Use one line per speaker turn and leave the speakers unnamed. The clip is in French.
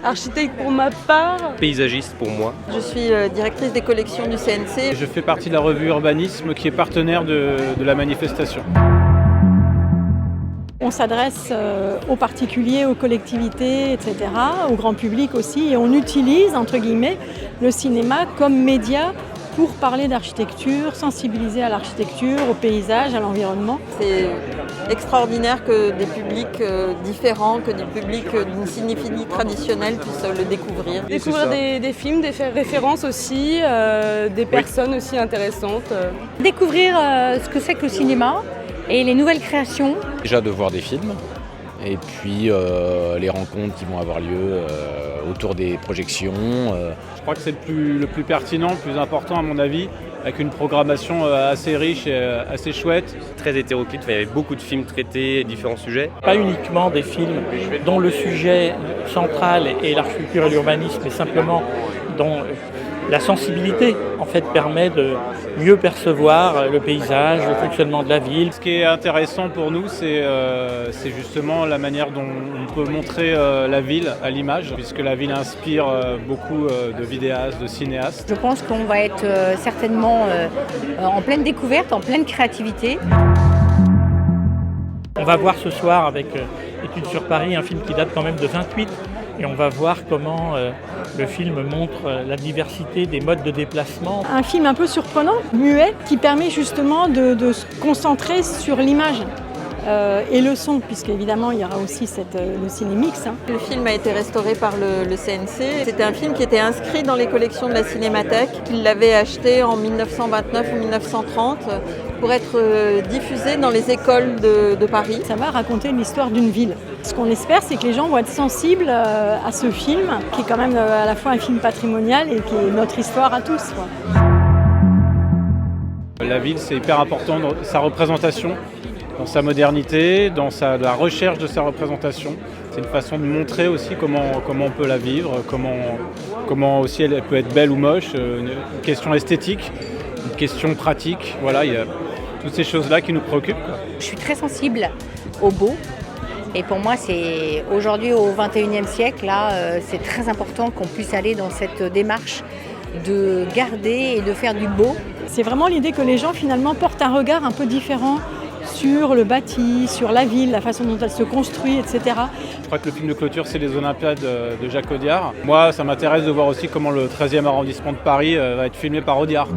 Architecte pour ma part.
Paysagiste pour moi.
Je suis directrice des collections du CNC.
Je fais partie de la revue Urbanisme qui est partenaire de la manifestation.
On s'adresse aux particuliers, aux collectivités, etc., au grand public aussi, et on utilise, entre guillemets, le cinéma comme média pour parler d'architecture, sensibiliser à l'architecture, au paysage, à l'environnement.
C'est extraordinaire que des publics différents, que des publics d'une cinéphilie traditionnelle puissent le découvrir.
Découvrir des films, des références aussi, des personnes aussi intéressantes.
Découvrir ce que c'est que le cinéma et les nouvelles créations.
Déjà de voir des films et puis les rencontres qui vont avoir lieu autour des projections.
Je crois que c'est le plus pertinent, le plus important à mon avis, avec une programmation assez riche et assez chouette.
Très hétéroclite, il y avait beaucoup de films traités, différents sujets.
Pas uniquement des films dont le sujet central est l'architecture et l'urbanisme, mais simplement dont la sensibilité en fait permet de mieux percevoir le paysage, le fonctionnement de la ville.
Ce qui est intéressant pour nous, c'est justement la manière dont on peut montrer la ville à l'image, puisque la ville inspire beaucoup de vidéastes, de cinéastes.
Je pense qu'on va être certainement en pleine découverte, en pleine créativité.
On va voir ce soir avec Études sur Paris, un film qui date quand même de 28. Et on va voir comment le film montre la diversité des modes de déplacement.
Un film un peu surprenant, muet, qui permet justement de se concentrer sur l'image et le son, puisqu'évidemment il y aura aussi le cinémix.
Le film a été restauré par le CNC. C'était un film qui était inscrit dans les collections de la Cinémathèque. Il l'avait acheté en 1929 ou 1930 pour être diffusé dans les écoles de Paris.
Ça va raconter l'histoire d'une ville. Ce qu'on espère, c'est que les gens vont être sensibles à ce film, qui est quand même à la fois un film patrimonial et qui est notre histoire à tous, quoi.
La ville, c'est hyper important dans sa représentation, dans sa modernité, dans la recherche de sa représentation. C'est une façon de montrer aussi comment on peut la vivre, comment aussi elle peut être belle ou moche, une question esthétique, une question pratique. Voilà, il y a toutes ces choses-là qui nous préoccupent, quoi.
Je suis très sensible au beau. Et pour moi, c'est aujourd'hui au XXIe siècle, là, c'est très important qu'on puisse aller dans cette démarche de garder et de faire du beau.
C'est vraiment l'idée que les gens finalement portent un regard un peu différent sur le bâti, sur la ville, la façon dont elle se construit, etc.
Je crois que le film de clôture, c'est les Olympiades de Jacques Audiard. Moi, ça m'intéresse de voir aussi comment le 13e arrondissement de Paris va être filmé par Audiard.